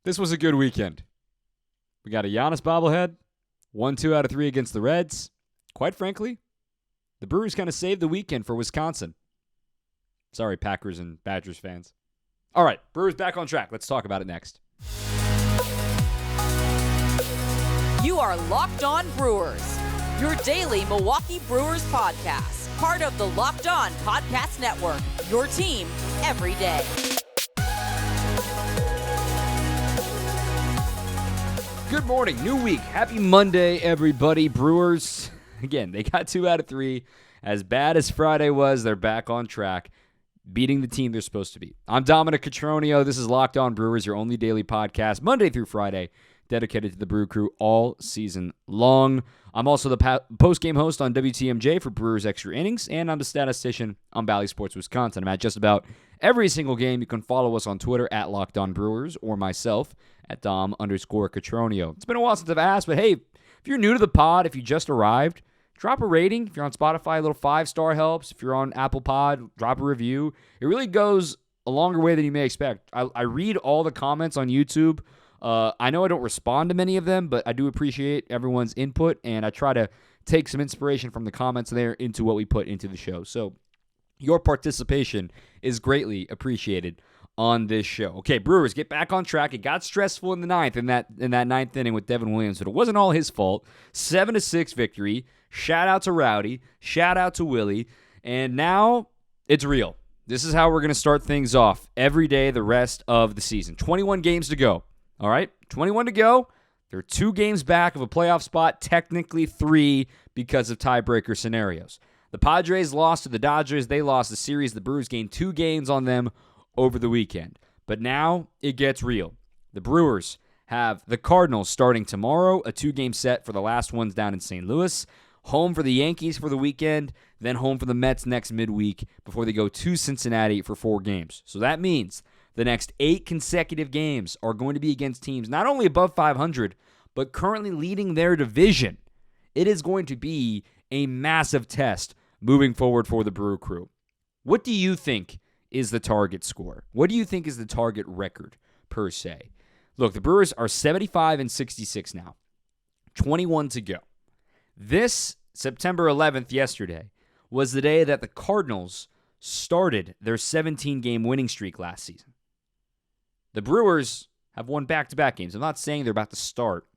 This was a good weekend. We got a Giannis bobblehead, 1-2 out of 3 against the Reds. Quite frankly, the Brewers kind of saved the weekend for Wisconsin. Sorry, Packers and Badgers fans. All right, Brewers back on track. Let's talk about it next. You are Locked On Brewers, your daily Milwaukee Brewers podcast. Part of the Locked On Podcast Network, your team every day. Good morning, new week. Happy Monday, everybody. Brewers, again, they got 2 out of 3. As bad as Friday was, they're back on track, beating the team they're supposed to beat. I'm Dominic Cotroneo. This is Locked On Brewers, your only daily podcast, Monday through Friday, dedicated to the Brew Crew all season long. I'm also the post-game host on WTMJ for Brewers Extra Innings, and I'm the statistician on Bally Sports Wisconsin. I'm at just about every single game. You can follow us on Twitter at Locked On Brewers or myself at Dom_Cotroneo. It's been a while since I've asked, but hey, if you're new to the pod, if you just arrived, drop a rating. If you're on Spotify, a little 5-star helps. If you're on Apple Pod, drop a review. It really goes a longer way than you may expect. I read all the comments on YouTube. I know I don't respond to many of them, but I do appreciate everyone's input, and I try to take some inspiration from the comments there into what we put into the show. So your participation is greatly appreciated on this show. Okay, Brewers get back on track. It got stressful in the ninth, in that ninth inning with Devin Williams, but it wasn't all his fault. 7-6 victory. Shout out to Rowdy. Shout out to Willy. And now it's real. This is how we're going to start things off every day the rest of the season. 21 games to go. All right, 21 to go. They're 2 games back of a playoff spot, technically 3 because of tiebreaker scenarios. The Padres lost to the Dodgers. They lost the series. The Brewers gained 2 games on them over the weekend. But now it gets real. The Brewers have the Cardinals starting tomorrow, a 2-game set for the last ones down in St. Louis. Home for the Yankees for the weekend, then home for the Mets next midweek before they go to Cincinnati for 4 games. So that means the next 8 consecutive games are going to be against teams not only above 500, but currently leading their division. It is going to be a massive test moving forward for the Brew Crew. What do you think is the target score? What do you think is the target record, per se? Look, the Brewers are 75-66 now. 21 to go. This September 11th, yesterday, was the day that the Cardinals started their 17-game winning streak last season. The Brewers have won back-to-back games. I'm not saying they're about to start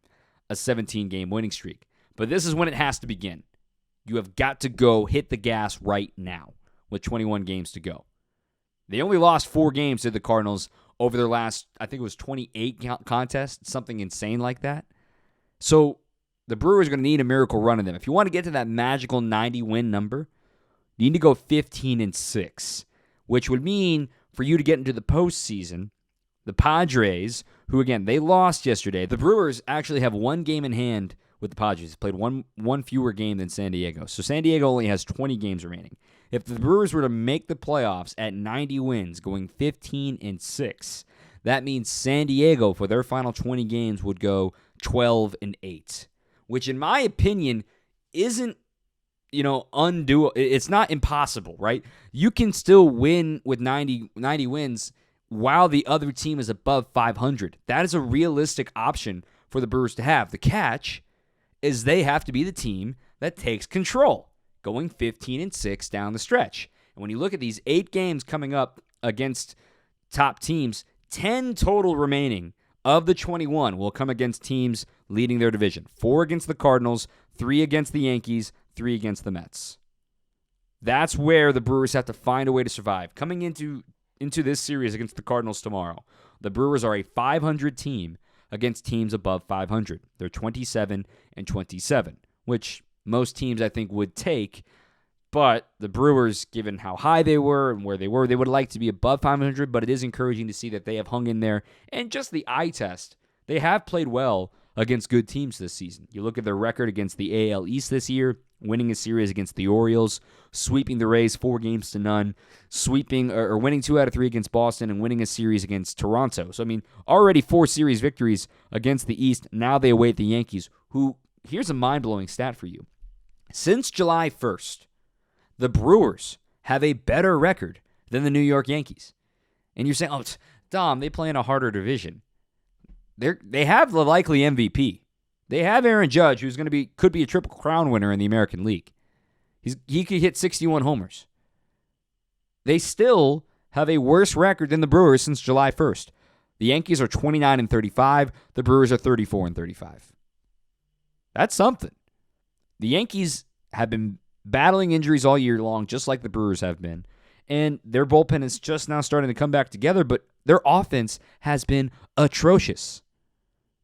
a 17-game winning streak, but this is when it has to begin. You have got to go hit the gas right now with 21 games to go. They only lost 4 games to the Cardinals over their last, I think it was 28 contests, something insane like that. So the Brewers are going to need a miracle run in them. If you want to get to that magical 90-win number, you need to go 15-6, which would mean for you to get into the postseason, the Padres, who, again, they lost yesterday. The Brewers actually have 1 game in hand with the Padres. They played one fewer game than San Diego. So San Diego only has 20 games remaining. If the Brewers were to make the playoffs at 90 wins, going 15-6, that means San Diego, for their final 20 games, would go 12-8, which, in my opinion, isn't, undoable. It's not impossible, right? You can still win with 90 wins while the other team is above 500. That is a realistic option for the Brewers to have. The catch is they have to be the team that takes control, going 15-6 down the stretch. And when you look at these 8 games coming up against top teams, 10 total remaining of the 21 will come against teams leading their division. 4 against the Cardinals, 3 against the Yankees, 3 against the Mets. That's where the Brewers have to find a way to survive. Coming into this series against the Cardinals tomorrow, the Brewers are a 500 team against teams above 500. They're 27-27, which most teams, I think, would take. But the Brewers, given how high they were and where they were, they would like to be above 500, but it is encouraging to see that they have hung in there. And just the eye test, they have played well against good teams this season. You look at their record against the AL East this year, winning a series against the Orioles, sweeping the Rays 4-0, sweeping or winning 2 out of 3 against Boston, and winning a series against Toronto. So, already 4 series victories against the East. Now they await the Yankees, who, here's a mind-blowing stat for you. Since July 1st, the Brewers have a better record than the New York Yankees. And you're saying, Dom, they play in a harder division. they have the likely MVP. They have Aaron Judge, who's could be a Triple Crown winner in the American League. He could hit 61 homers. They still have a worse record than the Brewers since July 1st. The Yankees are 29-35. The Brewers are 34-35. That's something. The Yankees have been battling injuries all year long, just like the Brewers have been. And their bullpen is just now starting to come back together, but their offense has been atrocious.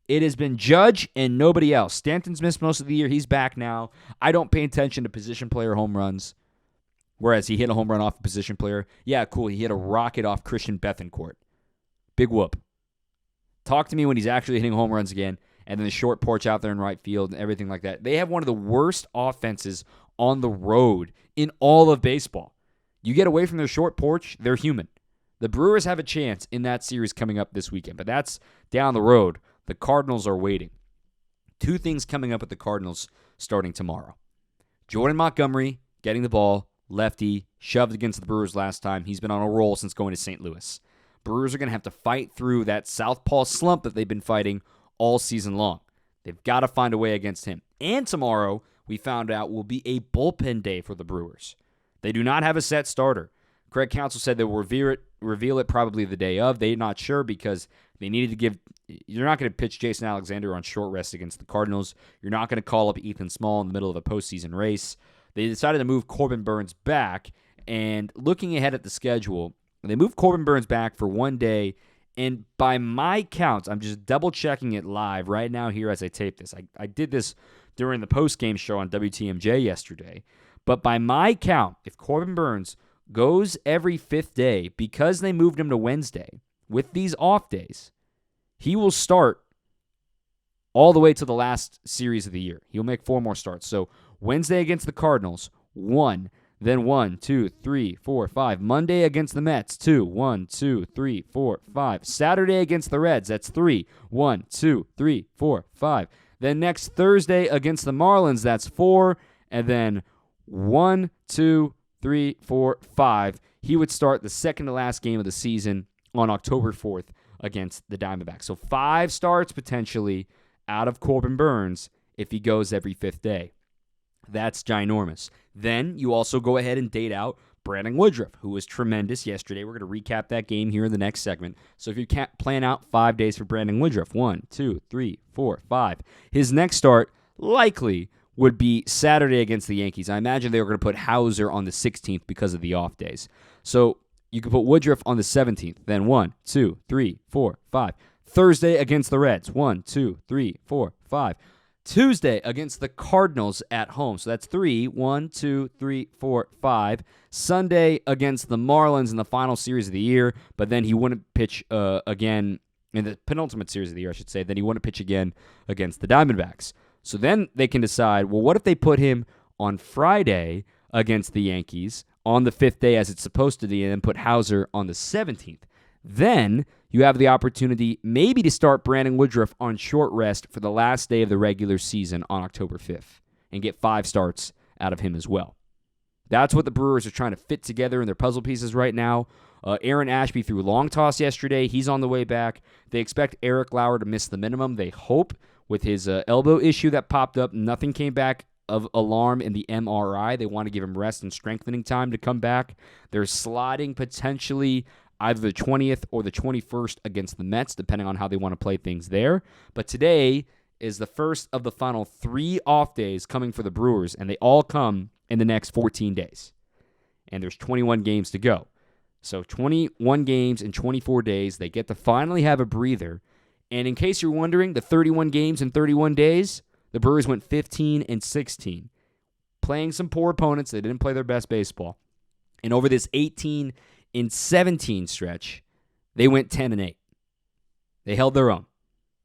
It has been Judge and nobody else. Stanton's missed most of the year. He's back now. I don't pay attention to position player home runs, whereas he hit a home run off a position player. Yeah, cool. He hit a rocket off Christian Bethancourt. Big whoop. Talk to me when he's actually hitting home runs again, and then the short porch out there in right field and everything like that. They have one of the worst offenses on the road in all of baseball. You get away from their short porch, they're human. The Brewers have a chance in that series coming up this weekend, but that's down the road. The Cardinals are waiting. Two things coming up with the Cardinals starting tomorrow. Jordan Montgomery getting the ball, lefty, shoved against the Brewers last time. He's been on a roll since going to St. Louis. Brewers are going to have to fight through that southpaw slump that they've been fighting all season long. They've got to find a way against him. And tomorrow, we found out, will be a bullpen day for the Brewers. They do not have a set starter. Craig Counsell said they'll reveal it probably the day of. They're not sure because they needed to give... You're not going to pitch Jason Alexander on short rest against the Cardinals. You're not going to call up Ethan Small in the middle of a postseason race. They decided to move Corbin Burnes back, and looking ahead at the schedule, they moved Corbin Burnes back for one day, and by my counts, I'm just double-checking it live right now here as I tape this. I did this during the post-game show on WTMJ yesterday, but by my count, if Corbin Burnes goes every fifth day because they moved him to Wednesday with these off days, he will start all the way to the last series of the year. He'll make 4 more starts. So Wednesday against the Cardinals, 1. Then 1, 2, 3, 4, 5. Monday against the Mets, 2. 1, 2, 3, 4, 5. Saturday against the Reds, that's 3. 1, 2, 3, 4, 5. Then next Thursday against the Marlins, that's 4. And then 1, 2, 3, 4, 5. He would start the second to last game of the season on October 4th against the Diamondbacks. So 5 starts potentially out of Corbin Burnes if he goes every fifth day. That's ginormous. Then you also go ahead and date out Brandon Woodruff, who was tremendous yesterday. We're going to recap that game here in the next segment. So if you can't plan out 5 days for Brandon Woodruff, 1, 2, 3, 4, 5. His next start likely would be Saturday against the Yankees. I imagine they were going to put Hauser on the 16th because of the off days. So you can put Woodruff on the 17th. Then 1, 2, 3, 4, 5. Thursday against the Reds. 1, 2, 3, 4, 5. Tuesday against the Cardinals at home. So that's 3, 1, 2, 3, 4, 5. Sunday against the Marlins in the final series of the year, but then he wouldn't pitch again in the penultimate series of the year, I should say. Then he wouldn't pitch again against the Diamondbacks. So then they can decide, well, what if they put him on Friday against the Yankees on the 5th day as it's supposed to be, and then put Hauser on the 17th? Then you have the opportunity maybe to start Brandon Woodruff on short rest for the last day of the regular season on October 5th and get 5 starts out of him as well. That's what the Brewers are trying to fit together in their puzzle pieces right now. Aaron Ashby threw a long toss yesterday. He's on the way back. They expect Eric Lauer to miss the minimum. They hope with his elbow issue that popped up, nothing came back of alarm in the MRI. They want to give him rest and strengthening time to come back. They're sliding potentially either the 20th or the 21st against the Mets, depending on how they want to play things there. But today is the first of the final 3 off days coming for the Brewers, and they all come in the next 14 days. And there's 21 games to go. So 21 games in 24 days. They get to finally have a breather. And in case you're wondering, the 31 games in 31 days, the Brewers went 15-16. Playing some poor opponents. They didn't play their best baseball. And over this 18-17 stretch, they went 10-8. They held their own.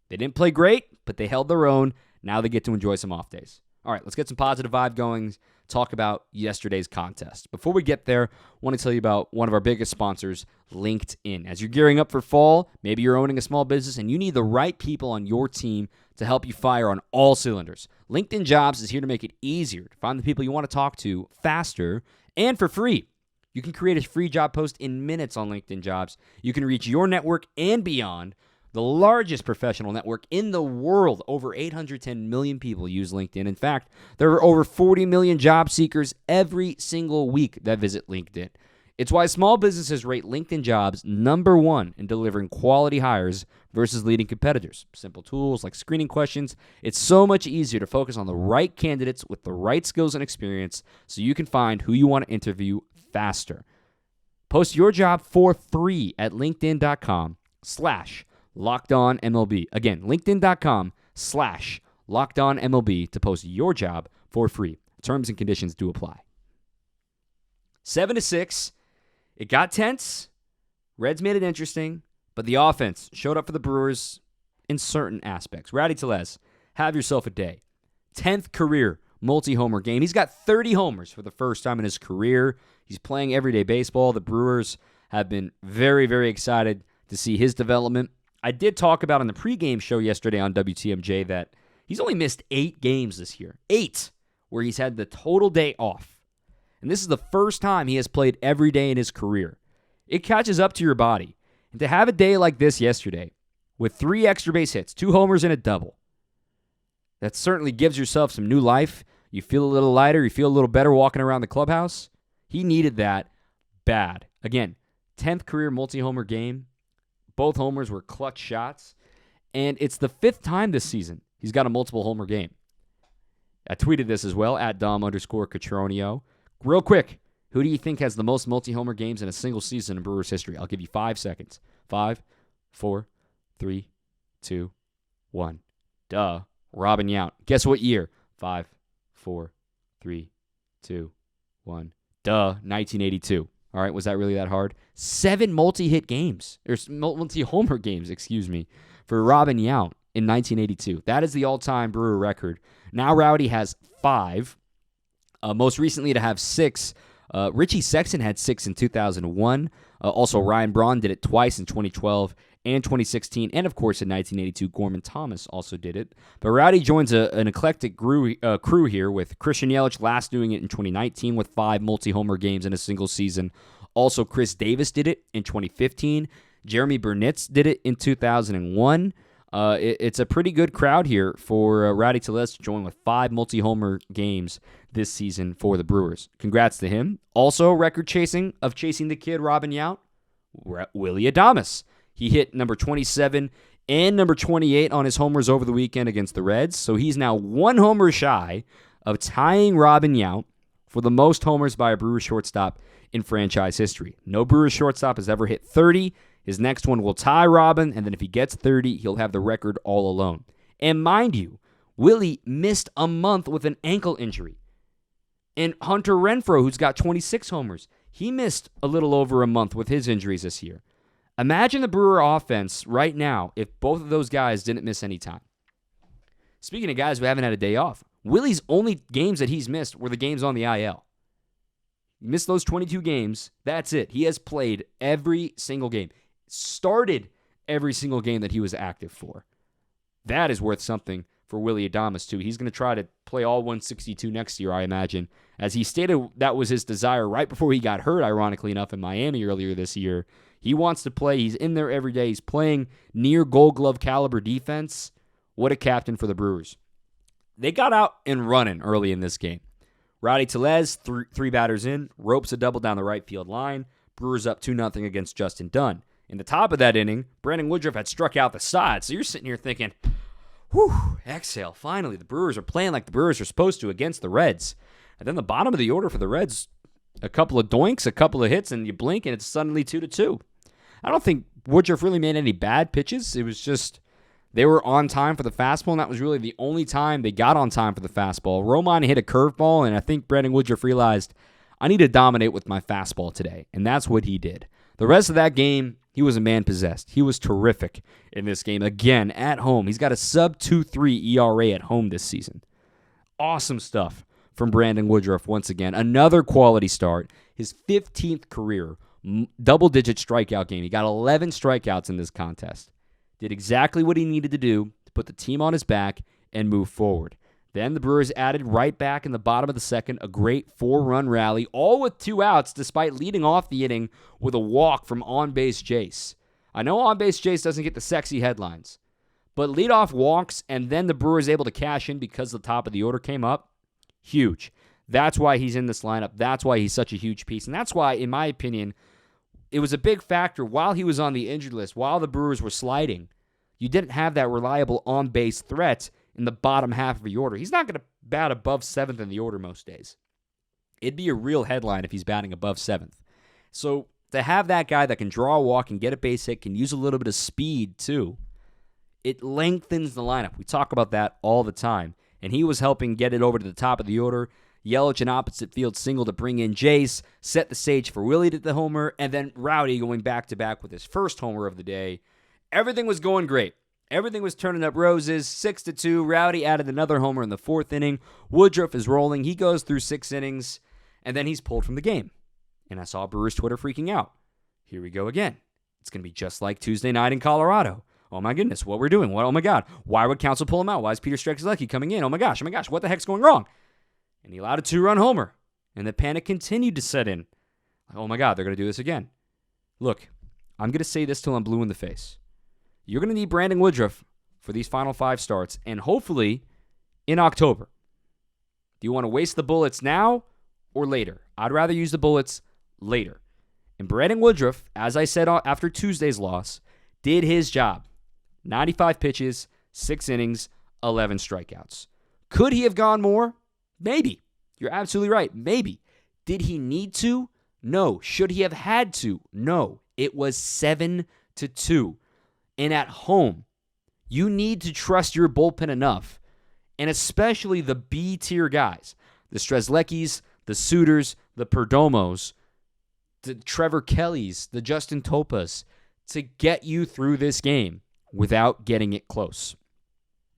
They didn't play great, but they held their own. Now they get to enjoy some off days. All right, let's get some positive vibe going. Talk about yesterday's contest. Before we get there, I want to tell you about one of our biggest sponsors, LinkedIn. As you're gearing up for fall, maybe you're owning a small business and you need the right people on your team to help you fire on all cylinders. LinkedIn Jobs is here to make it easier to find the people you want to talk to faster and for free. You can create a free job post in minutes on LinkedIn Jobs. You can reach your network and beyond the largest professional network in the world. Over 810 million people use LinkedIn. In fact, there are over 40 million job seekers every single week that visit LinkedIn. It's why small businesses rate LinkedIn Jobs #1 in delivering quality hires versus leading competitors. Simple tools like screening questions. It's so much easier to focus on the right candidates with the right skills and experience so you can find who you want to interview faster. Post your job for free at linkedin.com/LockedOnMLB. Again, linkedin.com/LockedOnMLB to post your job for free. Terms and conditions do apply. 7-6. It got tense. Reds made it interesting, but the offense showed up for the Brewers in certain aspects. Rowdy Tellez, have yourself a day. 10th career multi-homer game. He's got 30 homers for the first time in his career. He's playing everyday baseball. The Brewers have been very, very excited to see his development. I did talk about on the pregame show yesterday on WTMJ that he's only missed 8 games this year. 8, where he's had the total day off. And this is the first time he has played every day in his career. It catches up to your body. And to have a day like this yesterday, with 3 extra base hits, 2 homers and a double, that certainly gives yourself some new life. You feel a little lighter. You feel a little better walking around the clubhouse. He needed that bad. Again, 10th career multi-homer game. Both homers were clutch shots. And it's the 5th time this season he's got a multiple homer game. I tweeted this as well, at Dom_Catronio. Real quick, who do you think has the most multi-homer games in a single season in Brewers history? I'll give you 5 seconds. 5, 4, 3, 2, 1. Duh. Robin Yount. Guess what year? 5, 4, 3, 2, 1. Duh. 1982. All right, was that really that hard? 7 multi-hit games, or multi-homer games, for Robin Yount in 1982. That is the all-time Brewer record. Now Rowdy has 5. Most recently to have 6. Richie Sexson had 6 in 2001. Also, Ryan Braun did it twice in 2012 and 2016. And, of course, in 1982, Gorman Thomas also did it. But Rowdy joins an eclectic crew here, with Christian Yelich last doing it in 2019 with 5 multi-homer games in a single season. Also, Chris Davis did it in 2015. Jeremy Burnitz did it in 2001. It's a pretty good crowd here for Rowdy Tellez to join with 5 multi-homer games this season for the Brewers. Congrats to him. Also, record chasing the kid Robin Yount, Willy Adames. He hit number 27 and number 28 on his homers over the weekend against the Reds, so he's now 1 homer shy of tying Robin Yount for the most homers by a Brewers shortstop in franchise history. No Brewers shortstop has ever hit 30. His next one will tie Robin, and then if he gets 30, he'll have the record all alone. And mind you, Willie missed a month with an ankle injury. And Hunter Renfroe, who's got 26 homers, he missed a little over a month with his injuries this year. Imagine the Brewer offense right now if both of those guys didn't miss any time. Speaking of guys who haven't had a day off, Willie's only games that he's missed were the games on the IL. He missed those 22 games. That's it. He has played every single game. Started every single game that he was active for. That is worth something for Willy Adames, too. He's going to try to play all 162 next year, I imagine. As he stated, that was his desire right before he got hurt, ironically enough, in Miami earlier this year. He wants to play. He's in there every day. He's playing near Gold Glove caliber defense. What a captain for the Brewers. They got out and running early in this game. Rowdy Tellez, 3 batters in, ropes a double down the right field line. Brewers up 2-0 against Justin Dunn. In the top of that inning, Brandon Woodruff had struck out the side. So you're sitting here thinking, whew, exhale. Finally, the Brewers are playing like the Brewers are supposed to against the Reds. And then the bottom of the order for the Reds, a couple of doinks, a couple of hits, and you blink, and it's suddenly 2-2. I don't think Woodruff really made any bad pitches. It was just they were on time for the fastball, and that was really the only time they got on time for the fastball. Roman hit a curveball, and I think Brandon Woodruff realized, I need to dominate with my fastball today, and that's what he did. The rest of that game, he was a man possessed. He was terrific in this game. Again, at home. He's got a sub-2.3 ERA at home this season. Awesome stuff from Brandon Woodruff once again. Another quality start. His 15th career double-digit strikeout game. He got 11 strikeouts in this contest. Did exactly what he needed to do to put the team on his back and move forward. Then the Brewers added right back in the bottom of the second, a great 4-run rally, all with 2 outs despite leading off the inning with a walk from on-base Jace. I know on-base Jace doesn't get the sexy headlines, but leadoff walks and then the Brewers able to cash in because the top of the order came up, huge. That's why he's in this lineup. That's why he's such a huge piece. And that's why, in my opinion, it was a big factor while he was on the injured list, while the Brewers were sliding. You didn't have that reliable on-base threat in the bottom half of the order. He's not going to bat above 7th in the order most days. It'd be a real headline if he's batting above 7th. So to have that guy that can draw a walk and get a base hit, can use a little bit of speed too, it lengthens the lineup. We talk about that all the time. And he was helping get it over to the top of the order. Yelich in opposite field single to bring in Jace, set the stage for Willy to the homer, and then Rowdy going back-to-back with his first homer of the day. Everything was going great. Everything was turning up roses. 6-2. Rowdy added another homer in the 4th inning. Woodruff is rolling. He goes through 6 innings, and then he's pulled from the game. And I saw Brewers Twitter freaking out. Here we go again. It's going to be just like Tuesday night in Colorado. Oh my goodness, what we're doing. What? Oh my God. Why would Counsell pull him out? Why is Peter Strzelecki coming in? Oh my gosh, what the heck's going wrong? And he allowed a 2-run homer. And the panic continued to set in. Oh my God, they're going to do this again. Look, I'm going to say this till I'm blue in the face. You're going to need Brandon Woodruff for these final 5 starts, and hopefully in October. Do you want to waste the bullets now or later? I'd rather use the bullets later. And Brandon Woodruff, as I said after Tuesday's loss, did his job. 95 pitches, 6 innings, 11 strikeouts. Could he have gone more? Maybe. You're absolutely right. Maybe. Did he need to? No. Should he have had to? No. It was 7-2. And at home, you need to trust your bullpen enough, and especially the B-tier guys, the Strzelecki's, the Suitors, the Perdomos, the Trevor Kellys, the Justin Topas, to get you through this game without getting it close.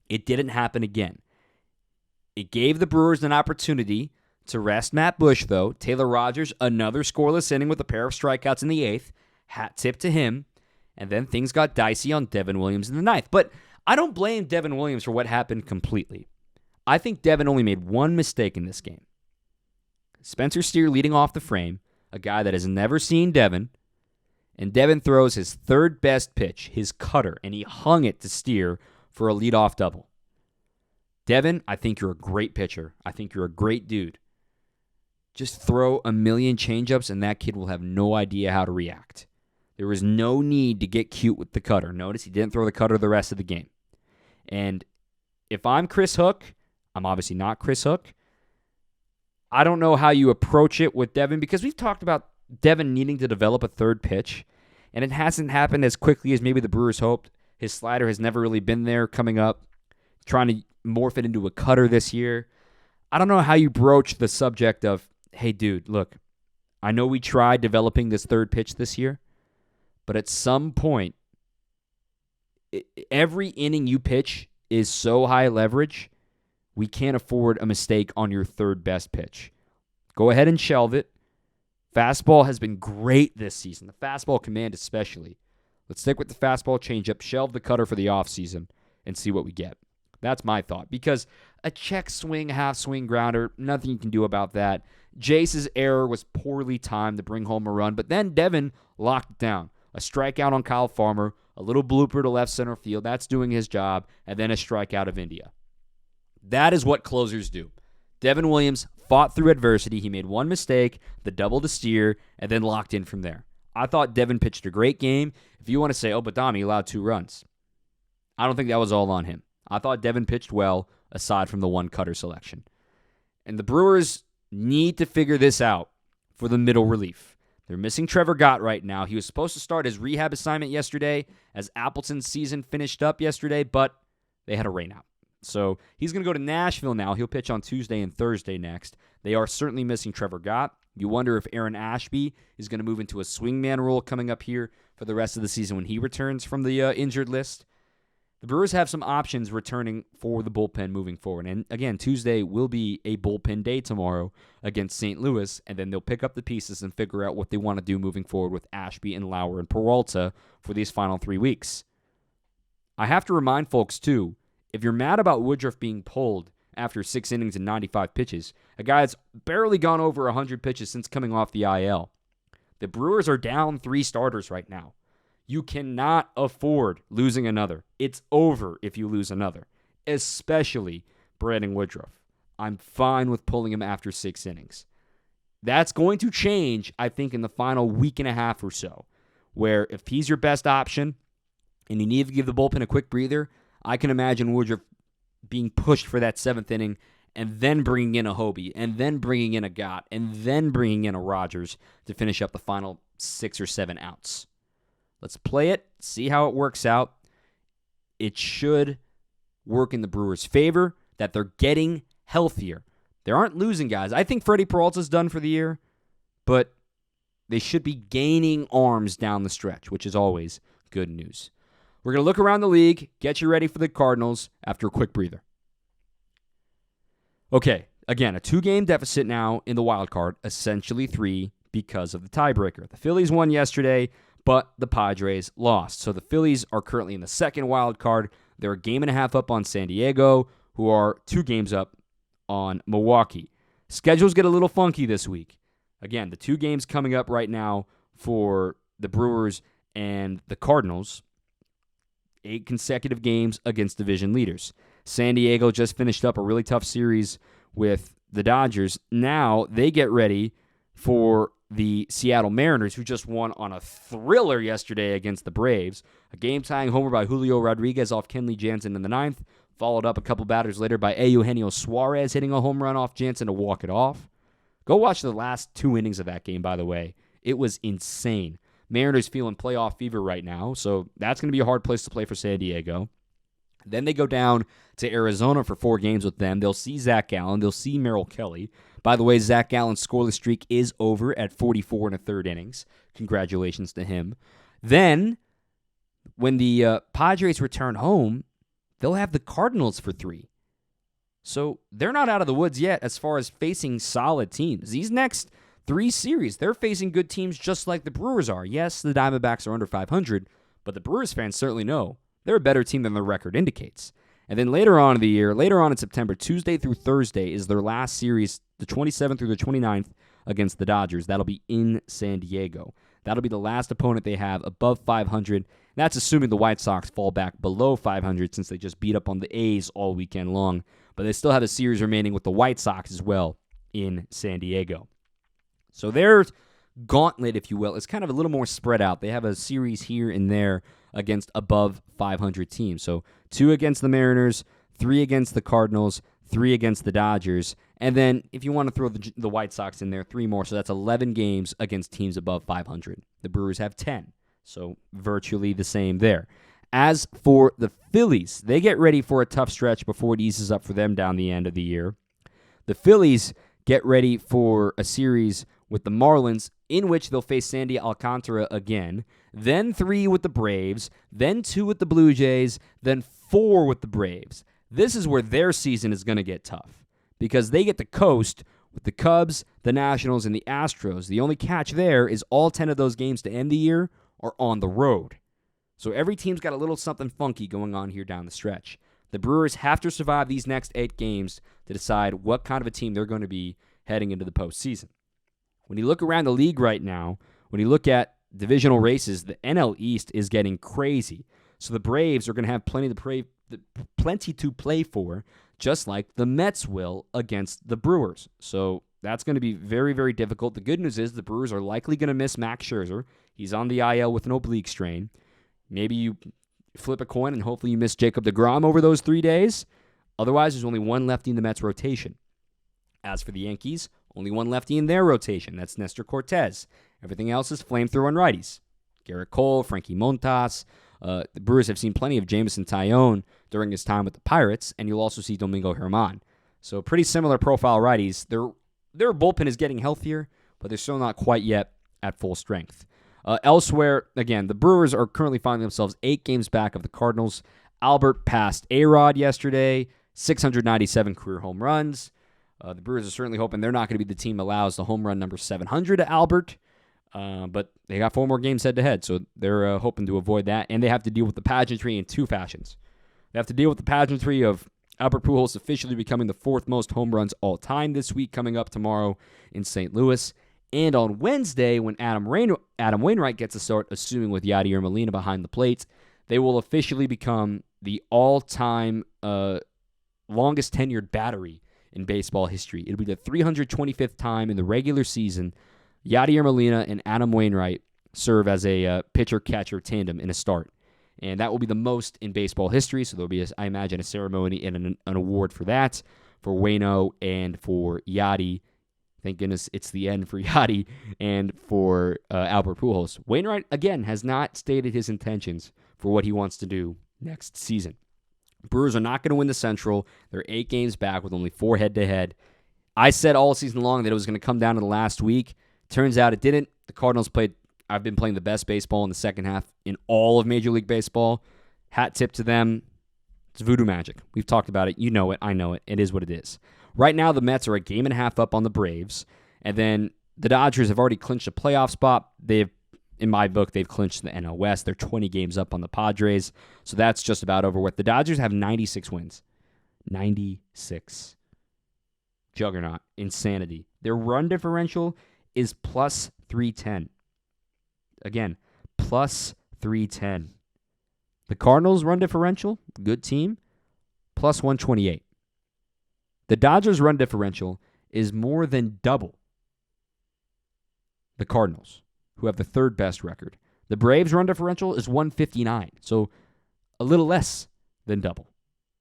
It didn't happen again. It gave the Brewers an opportunity to rest Matt Bush, though. Taylor Rogers, another scoreless inning with a pair of strikeouts in the 8th. Hat tip to him. And then things got dicey on Devin Williams in the 9th. But I don't blame Devin Williams for what happened completely. I think Devin only made one mistake in this game. Spencer Steer leading off the frame, a guy that has never seen Devin, and Devin throws his 3rd best pitch, his cutter, and he hung it to Steer for a leadoff double. Devin, I think you're a great pitcher. I think you're a great dude. Just throw a million changeups and that kid will have no idea how to react. There was no need to get cute with the cutter. Notice he didn't throw the cutter the rest of the game. And if I'm Chris Hook, I'm obviously not Chris Hook, I don't know how you approach it with Devin, because we've talked about Devin needing to develop a 3rd pitch, and it hasn't happened as quickly as maybe the Brewers hoped. His slider has never really been there coming up, trying to morph it into a cutter this year. I don't know how you broach the subject of, hey, dude, look, I know we tried developing this 3rd pitch this year, but at some point, every inning you pitch is so high leverage, we can't afford a mistake on your 3rd best pitch. Go ahead and shelve it. Fastball has been great this season, the fastball command especially. Let's stick with the fastball changeup, shelve the cutter for the offseason, and see what we get. That's my thought, because a check swing, half swing grounder, nothing you can do about that. Jace's error was poorly timed to bring home a run, but then Devin locked it down. A strikeout on Kyle Farmer, a little blooper to left center field, that's doing his job, and then a strikeout of India. That is what closers do. Devin Williams fought through adversity. He made one mistake, the double to Steer, and then locked in from there. I thought Devin pitched a great game. If you want to say, oh, but Dom, he allowed 2 runs. I don't think that was all on him. I thought Devin pitched well, aside from the one cutter selection. And the Brewers need to figure this out for the middle relief. They're missing Trevor Gott right now. He was supposed to start his rehab assignment yesterday as Appleton's season finished up yesterday, but they had a rainout. So he's going to go to Nashville now. He'll pitch on Tuesday and Thursday next. They are certainly missing Trevor Gott. You wonder if Aaron Ashby is going to move into a swingman role coming up here for the rest of the season when he returns from the injured list. The Brewers have some options returning for the bullpen moving forward. And again, Tuesday will be a bullpen day tomorrow against St. Louis, and then they'll pick up the pieces and figure out what they want to do moving forward with Ashby and Lauer and Peralta for these final 3 weeks. I have to remind folks, too, if you're mad about Woodruff being pulled after 6 innings and 95 pitches, a guy that's barely gone over 100 pitches since coming off the IL, the Brewers are down 3 starters right now. You cannot afford losing another. It's over if you lose another, especially Brandon Woodruff. I'm fine with pulling him after 6 innings. That's going to change, I think, in the final week and a half or so, where if he's your best option and you need to give the bullpen a quick breather, I can imagine Woodruff being pushed for that 7th inning and then bringing in a Hobie and then bringing in a Gott and then bringing in a Rogers to finish up the final 6 or 7 outs. Let's play it, see how it works out. It should work in the Brewers' favor that they're getting healthier. They aren't losing guys. I think Freddie Peralta's done for the year, but they should be gaining arms down the stretch, which is always good news. We're going to look around the league, get you ready for the Cardinals after a quick breather. Okay, again, a 2-game deficit now in the wild card, essentially 3 because of the tiebreaker. The Phillies won yesterday, but the Padres lost. So the Phillies are currently in the 2nd wild card. They're a game and a half up on San Diego, who are 2 games up on Milwaukee. Schedules get a little funky this week. Again, the 2 games coming up right now for the Brewers and the Cardinals, 8 consecutive games against division leaders. San Diego just finished up a really tough series with the Dodgers. Now they get ready for the Seattle Mariners, who just won on a thriller yesterday against the Braves. A game-tying homer by Julio Rodriguez off Kenley Jansen in the 9th, followed up a couple batters later by Eugenio Suarez hitting a home run off Jansen to walk it off. Go watch the last 2 innings of that game, by the way. It was insane. Mariners feeling playoff fever right now, so that's going to be a hard place to play for San Diego. Then they go down to Arizona for 4 games with them. They'll see Zach Gallen. They'll see Merrill Kelly. By the way, Zach Gallen's scoreless streak is over at 44 1/3 innings. Congratulations to him. Then, when the Padres return home, they'll have the Cardinals for 3. So they're not out of the woods yet as far as facing solid teams. These next 3 series, they're facing good teams just like the Brewers are. Yes, the Diamondbacks are under 500, but the Brewers fans certainly know they're a better team than their record indicates. And then later on in the year, later on in September, Tuesday through Thursday is their last series, the 27th through the 29th against the Dodgers. That'll be in San Diego. That'll be the last opponent they have above 500. That's assuming the White Sox fall back below 500 since they just beat up on the A's all weekend long. But they still have a series remaining with the White Sox as well in San Diego. So their gauntlet, if you will, is kind of a little more spread out. They have a series here and there against above 500 teams. So 2 against the Mariners, 3 against the Cardinals, 3 against the Dodgers, and then if you want to throw the White Sox in there, 3 more. So that's 11 games against teams above 500. The Brewers have 10, so virtually the same there. As for the Phillies, they get ready for a tough stretch before it eases up for them down the end of the year. The Phillies get ready for a series with the Marlins, in which they'll face Sandy Alcantara again, then 3 with the Braves, then 2 with the Blue Jays, then 4 with the Braves. This is where their season is going to get tough because they get to coast with the Cubs, the Nationals, and the Astros. The only catch there is all 10 of those games to end the year are on the road. So every team's got a little something funky going on here down the stretch. The Brewers have to survive these next 8 games to decide what kind of a team they're going to be heading into the postseason. When you look around the league right now, when you look at divisional races, the NL East is getting crazy. So the Braves are going to have plenty to play for, just like the Mets will against the Brewers. So that's going to be very, very difficult. The good news is the Brewers are likely going to miss Max Scherzer. He's on the IL with an oblique strain. Maybe you flip a coin and hopefully you miss Jacob deGrom over those 3 days. Otherwise, there's only 1 lefty in the Mets rotation. As for the Yankees, only 1 lefty in their rotation. That's Nestor Cortez. Everything else is flamethrower and righties. Garrett Cole, Frankie Montas. The Brewers have seen plenty of Jameson Taillon during his time with the Pirates, and you'll also see Domingo Germán. So pretty similar profile righties. Their bullpen is getting healthier, but they're still not quite yet at full strength. Elsewhere, again, the Brewers are currently finding themselves 8 games back of the Cardinals. Albert passed A-Rod yesterday, 697 career home runs. The Brewers are certainly hoping they're not going to be the team that allows the home run number 700 to Albert, but they got 4 more games head-to-head, so they're hoping to avoid that, and they have to deal with the pageantry in 2 fashions. They have to deal with the pageantry of Albert Pujols officially becoming the 4th most home runs all time this week, coming up tomorrow in St. Louis, And on Wednesday, when Adam Wainwright gets a start, assuming with Yadier Molina behind the plate, they will officially become the all-time longest tenured battery in baseball history. It'll be the 325th time in the regular season Yadier Molina and Adam Wainwright serve as a pitcher-catcher tandem in a start. And that will be the most in baseball history, so there'll be, I imagine, a ceremony and an award for that, for Waino and for Yadi. Thank goodness it's the end for Yadi and for Albert Pujols. Wainwright, again, has not stated his intentions for what he wants to do next season. Brewers are not going to win the Central. They're 8 games back with only 4 head-to-head. I said all season long that it was going to come down to the last week. Turns out it didn't. The Cardinals I've been playing the best baseball in the second half in all of Major League Baseball. Hat tip to them. It's voodoo magic. We've talked about it. You know it. I know it. It is what it is. Right now, the Mets are a game and a half up on the Braves, and then the Dodgers have already clinched a playoff spot. In my book, they've clinched the NL West. They're 20 games up on the Padres, so that's just about over with. The Dodgers have 96 wins. 96. Juggernaut. Insanity. Their run differential is plus 310. Again, plus 310. The Cardinals' run differential, good team, plus 128. The Dodgers' run differential is more than double the Cardinals, who have the 3rd best record. The Braves' run differential is 159, so a little less than double.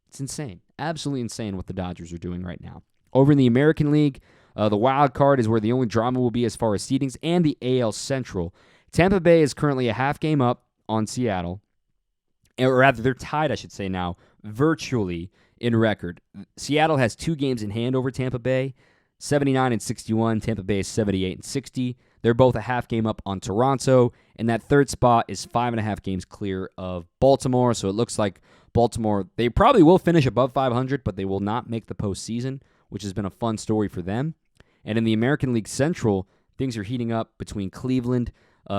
It's insane. Absolutely insane what the Dodgers are doing right now. Over in the American League, the wild card is where the only drama will be as far as seedings, and the AL Central. Tampa Bay is currently a half game up on Seattle. Or rather, they're tied, I should say now, virtually in record. Seattle has 2 games in hand over Tampa Bay, 79-61. Tampa Bay is 78-60. They're both a half game up on Toronto, and that 3rd spot is 5.5 games clear of Baltimore. So it looks like Baltimore, they probably will finish above 500, but they will not make the postseason, which has been a fun story for them. And in the American League Central, things are heating up between Cleveland,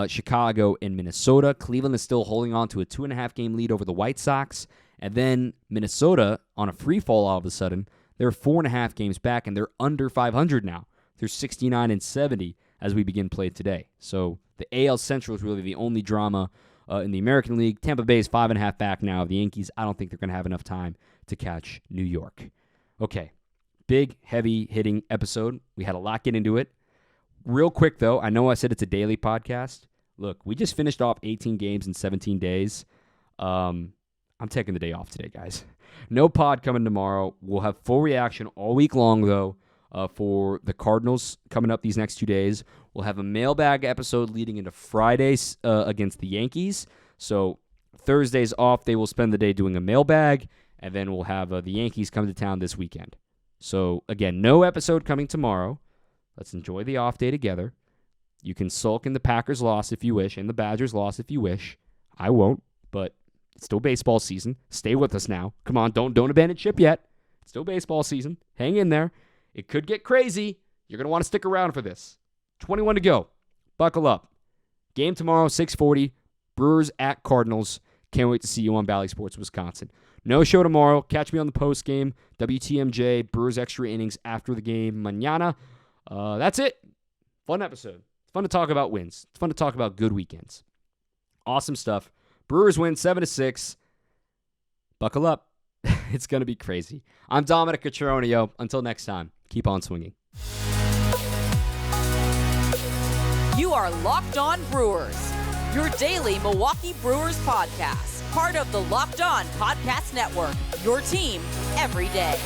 Chicago, and Minnesota. Cleveland is still holding on to a 2.5 game lead over the White Sox. And then Minnesota, on a free fall all of a sudden, they're 4.5 games back, and they're under 500 now. They're 69-70 as we begin play today. So the AL Central is really the only drama in the American League. Tampa Bay is 5.5 back now. The Yankees, I don't think they're going to have enough time to catch New York. Okay, big, heavy-hitting episode. We had a lot get into it. Real quick, though, I know I said it's a daily podcast. Look, we just finished off 18 games in 17 days. I'm taking the day off today, guys. No pod coming tomorrow. We'll have full reaction all week long, though, for the Cardinals coming up these next 2 days. We'll have a mailbag episode leading into Fridays against the Yankees. So Thursdays off, they will spend the day doing a mailbag, and then we'll have the Yankees come to town this weekend. So, again, no episode coming tomorrow. Let's enjoy the off day together. You can sulk in the Packers' loss if you wish, and the Badgers' loss if you wish. I won't, but it's still baseball season. Stay with us now. Come on, don't abandon ship yet. It's still baseball season. Hang in there. It could get crazy. You're going to want to stick around for this. 21 to go. Buckle up. Game tomorrow, 6:40. Brewers at Cardinals. Can't wait to see you on Bally Sports Wisconsin. No show tomorrow. Catch me on the post game. WTMJ, Brewers extra innings after the game. Mañana. That's it. Fun episode. It's fun to talk about wins. It's fun to talk about good weekends. Awesome stuff. Brewers win 7-6. Buckle up. It's going to be crazy. I'm Dominic Cotroneo. Until next time, keep on swinging. You are Locked On Brewers, your daily Milwaukee Brewers podcast. Part of the Locked On Podcast Network, your team every day.